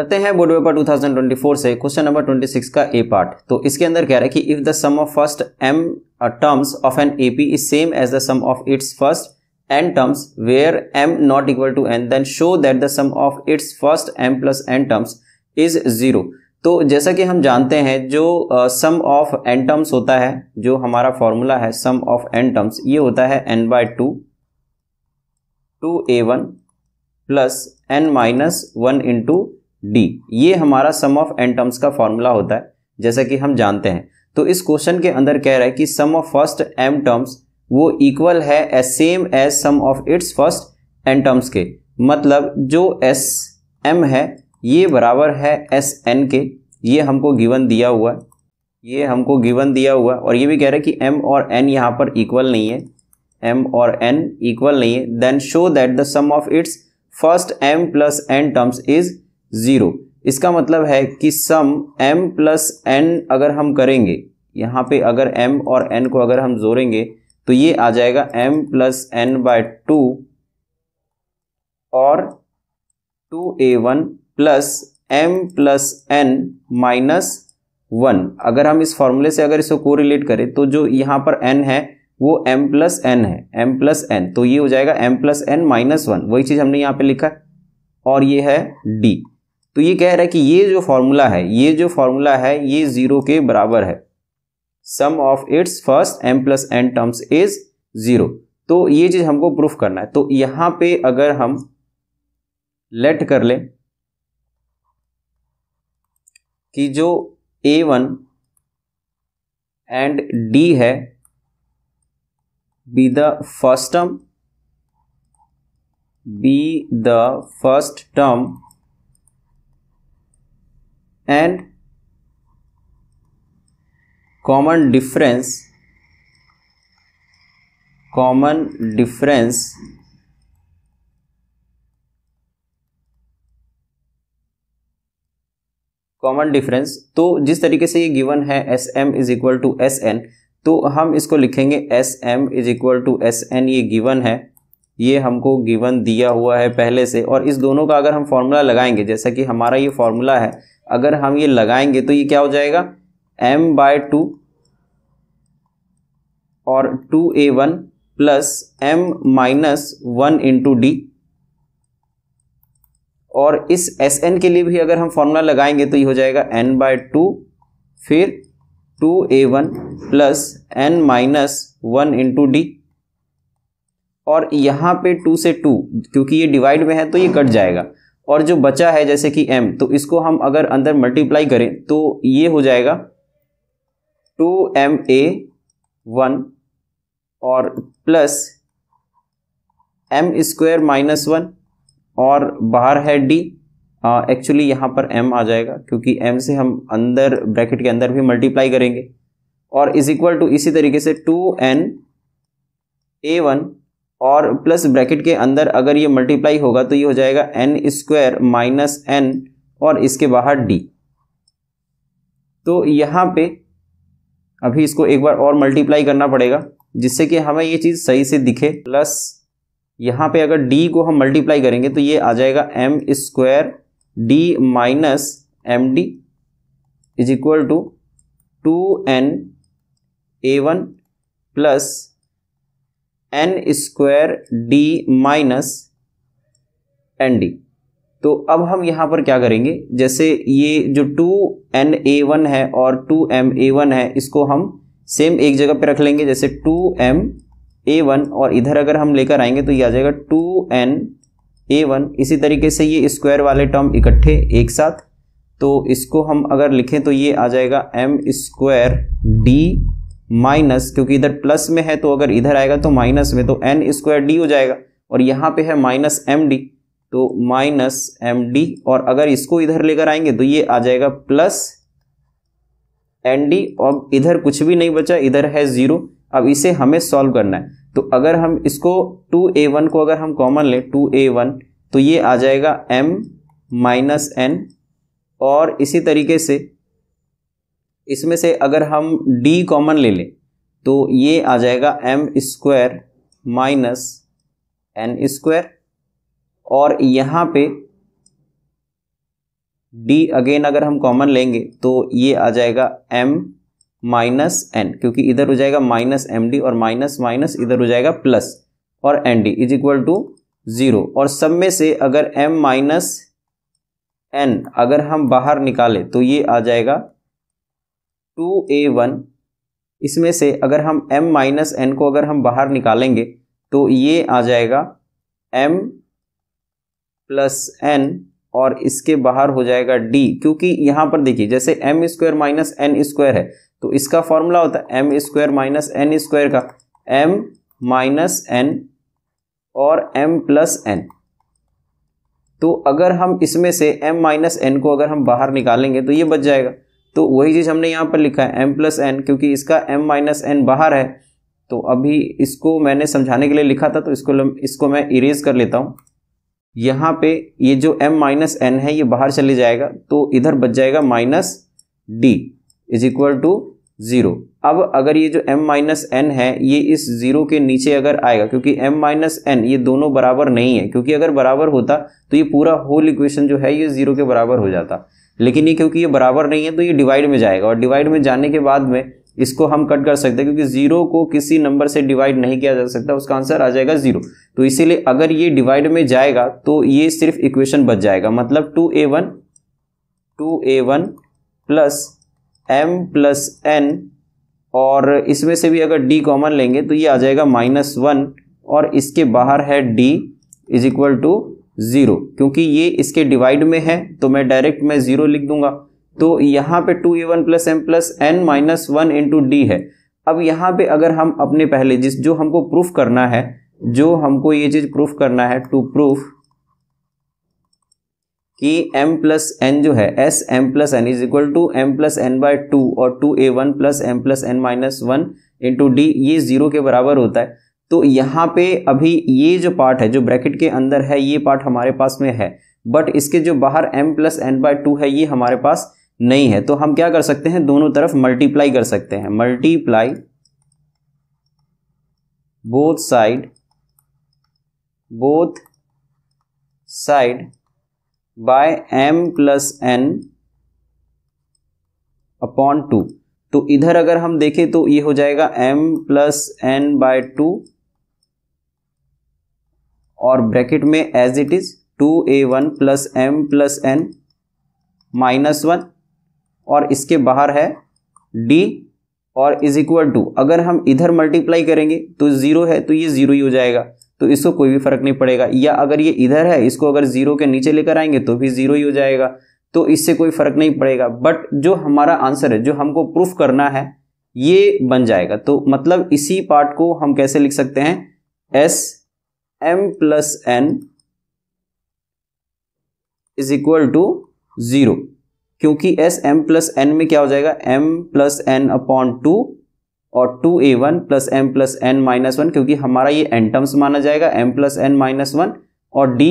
करते हैं board paper 2024 से क्वेश्चन नंबर 26 का ए पार्ट। तो इसके अंदर कह रहा है कि if the sum of first m terms of an AP is same as the sum of its first n terms where m not equal to n then show that the sum of its first m plus n terms is 0। तो जैसा कि हम जानते हैं जो सम of n terms होता है, जो हमारा फॉर्मूला है सम ऑफ n टर्म्स, ये होता है n/2 2a1 plus n-1 into D. ये हमारा सम ऑफ n टर्म्स का फॉर्मूला होता है जैसा कि हम जानते हैं। तो इस क्वेश्चन के अंदर कह रहा है कि sum of first m terms वो इक्वल है as same as sum of its first n terms के। मतलब जो sm है ये बराबर है sn के। ये हमको गिवन दिया हुआ है, ये हमको गिवन दिया हुआ है। और ये भी कह रहा है कि m और n यहाँ पर इक्वल नहीं है, m और n इक्वल नहीं है। Then show that the sum of its first m plus n terms is 0। इसका मतलब है कि सम m प्लस n अगर हम करेंगे, यहाँ पे अगर m और n को अगर हम जोड़ेंगे तो ये आ जाएगा m प्लस n/2 और 2a1 plus m plus n minus 1। अगर हम इस फॉर्मूले से अगर इसको कोरिलेट करें तो जो यहाँ पर n है वो m प्लस n है, m प्लस n, तो ये हो जाएगा m प्लस n माइनस 1। वही चीज़ हमने यहाँ पे लिखा है और ये है d। तो ये कह रहा है कि ये जो फॉर्मूला है, ये जो फॉर्मूला है ये 0 के बराबर है। Sum of its first m plus n terms is 0। तो ये चीज़ हमको प्रूफ करना है। तो यहाँ पे अगर हम लेट कर लें कि जो a1 एंड d है be the first term and common difference तो जिस तरीके से ये गिवन है sm is equal to sn, तो हम इसको लिखेंगे sm is equal to sn। ये गिवन है, ये हमको गिवन दिया हुआ है पहले से। और इस दोनों का अगर हम फॉर्मूला लगाएंगे, जैसा कि हमारा ये फॉर्मूला है, अगर हम ये लगाएंगे तो ये क्या हो जाएगा m/2 और 2a1 plus m-1 into D. और इस sn के लिए भी अगर हम फॉर्मूला लगाएंगे तो ये हो जाएगा n/2 फिर 2a1 plus n-1 into D. और यहाँ पे 2 से 2, क्योंकि ये डिवाइड में है तो ये कट जाएगा। और जो बचा है जैसे कि m, तो इसको हम अगर अंदर मल्टीप्लाई करें तो ये हो जाएगा 2ma1 और प्लस m² माइनस 1 और बाहर है d। एक्चुअली यहाँ पर m आ जाएगा क्योंकि m से हम अंदर ब्रैकेट के अंदर भी मल्टीप्लाई करेंगे। और इज इक्वल टू इसी तरीके से 2na1 और प्लस ब्रैकेट के अंदर अगर ये मल्टीप्लाई होगा तो ये हो जाएगा n² माइनस n और इसके बाहर d। तो यहाँ पे अभी इसको एक बार और मल्टीप्लाई करना पड़ेगा जिससे कि हमें ये चीज़ सही से दिखे। प्लस यहाँ पे अगर d को हम मल्टीप्लाई करेंगे तो ये आ जाएगा m² d minus md is equal to 2na1 plus n² d minus nd। तो अब हम यहाँ पर क्या करेंगे, जैसे ये जो 2na1 है और 2ma1 है, इसको हम सेम एक जगह पे रख लेंगे। जैसे 2ma1 और इधर अगर हम लेकर आएंगे तो ये आ जाएगा 2na1। इसी तरीके से ये स्क्वायर वाले टर्म इकट्ठे एक साथ, तो इसको हम अगर लिखें तो ये आ जाएगा m² d माइनस, क्योंकि इधर प्लस में है तो अगर इधर आएगा तो माइनस में, तो n² d हो जाएगा। और यहाँ पे है माइनस md, तो माइनस md। और अगर इसको इधर लेकर आएंगे तो ये आ जाएगा प्लस nd। और इधर कुछ भी नहीं बचा, इधर है 0। अब इसे हमें सॉल्व करना है। तो अगर हम इसको 2a1 को अगर हम कॉमन लें 2a1 तो ये आ जाएगा m माइनस n। और इसी तरीके से इसमें से अगर हम d कॉमन ले लें तो ये आ जाएगा m² माइनस n²। और यहाँ पे डी अगेन अगर हम कॉमन लेंगे तो ये आ जाएगा m माइनस एन, क्योंकि इधर हो जाएगा माइनस एम डी और माइनस माइनस इधर हो जाएगा प्लस, और N D is equal to 0। और सब में से अगर m माइनस एन अगर हम बाहर निकालें तो ये आ जाएगा 2a1। इसमें से अगर हम m माइनस एन को अगर हम बाहर निकालेंगे तो ये आ जाएगा m प्लस एन, और इसके बाहर हो जाएगा d, क्योंकि यहाँ पर देखिए जैसे m square minus N square है तो इसका फॉर्मूला होता है m square minus N square का m माइनस एन और m प्लस एन। तो अगर हम इसमें से m माइनस एन को अगर हम बाहर निकालेंगे तो ये बच जाएगा। तो वही चीज़ हमने यहाँ पर लिखा है m प्लस एन, क्योंकि इसका m माइनस एन बाहर है। तो अभी इसको मैंने समझाने के लिए लिखा था तो इसको मैं इरेज कर लेता हूँ। यहाँ पे ये जो m माइनस एन है ये बाहर चले जाएगा तो इधर बच जाएगा minus D is equal to 0। अब अगर ये जो m माइनस एन है ये इस 0 के नीचे अगर आएगा, क्योंकि m माइनस एन ये दोनों बराबर नहीं है, क्योंकि अगर बराबर होता तो ये पूरा होल इक्वेशन जो है ये 0 के बराबर हो जाता, लेकिन ये क्योंकि ये बराबर नहीं है तो ये डिवाइड में जाएगा, और डिवाइड में जाने के बाद में इसको हम कट कर सकते हैं, क्योंकि 0 को किसी नंबर से डिवाइड नहीं किया जा सकता, उसका आंसर आ जाएगा 0। तो इसीलिए अगर ये डिवाइड में जाएगा तो ये सिर्फ इक्वेशन बच जाएगा, मतलब 2a1 plus m plus n, और इसमें से भी अगर d कॉमन लेंगे तो ये आ जाएगा -1, और इसके बाहर है d इज इक्वल टू 0। क्योंकि ये इसके डिवाइड में है तो मैं डायरेक्ट 0 लिख दूंगा। तो यहाँ पे 2a1 plus m plus n minus 1 into D है। अब यहाँ पे अगर हम अपने पहले जो हमको प्रूफ करना है, जो हमको ये चीज प्रूफ करना है, टू प्रूफ कि m प्लस n जो है s m plus n is equal to m plus n by 2 और 2a1 plus m plus n minus 1 into D ये 0 के बराबर होता है। तो यहाँ पे अभी ये जो पार्ट है जो ब्रैकेट के अंदर है ये पार्ट हमारे पास में है, बट इसके जो बाहर m प्लस n बाय 2 है ये हमारे पास नहीं है। तो हम क्या कर सकते हैं, दोनों तरफ मल्टीप्लाई कर सकते हैं, multiply both side by m plus n upon 2। तो इधर अगर हम देखें तो ये हो जाएगा m प्लस n बाय 2 और ब्रैकेट में as it is 2a1 plus m plus n minus 1 और इसके बाहर है d और इज इक्वल टू, अगर हम इधर मल्टीप्लाई करेंगे तो 0 है तो ये 0 ही हो जाएगा, तो इसको कोई भी फर्क नहीं पड़ेगा। या अगर ये इधर है इसको अगर 0 के नीचे लेकर आएंगे तो भी 0 ही हो जाएगा, तो इससे कोई फर्क नहीं पड़ेगा। बट जो हमारा आंसर है, जो हमको प्रूफ करना है, ये बन जाएगा। तो मतलब इसी पार्ट को हम कैसे लिख सकते हैं, S m plus n is equal to 0, क्योंकि एस m प्लस n में क्या हो जाएगा, m प्लस n अपॉन 2 और 2a1 plus m plus n minus 1, क्योंकि हमारा ये n टर्म्स माना जाएगा, m प्लस n माइनस 1, और d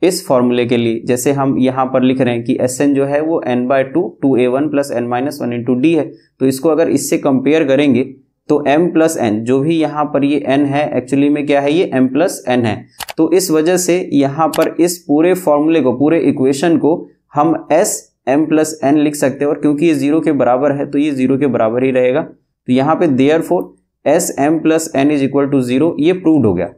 इस फॉर्मूले के लिए जैसे हम यहाँ पर लिख रहे हैं कि Sn जो है वो n by 2 2a1 plus n minus 1 into D है। तो इसको अगर इससे कंपेयर करेंगे तो m प्लस n, जो भी यहाँ पर ये n है एक्चुअली में क्या है, ये m प्लस n है। तो इस वजह से यहाँ पर इस पूरे फॉर्मूले को, पूरे इक्वेशन को हम s m प्लस n लिख सकते हैं, और क्योंकि ये 0 के बराबर है तो ये 0 के बराबर ही रहेगा। तो यहाँ पे therefore s m plus n is equal to 0 ये प्रूव्ड हो गया।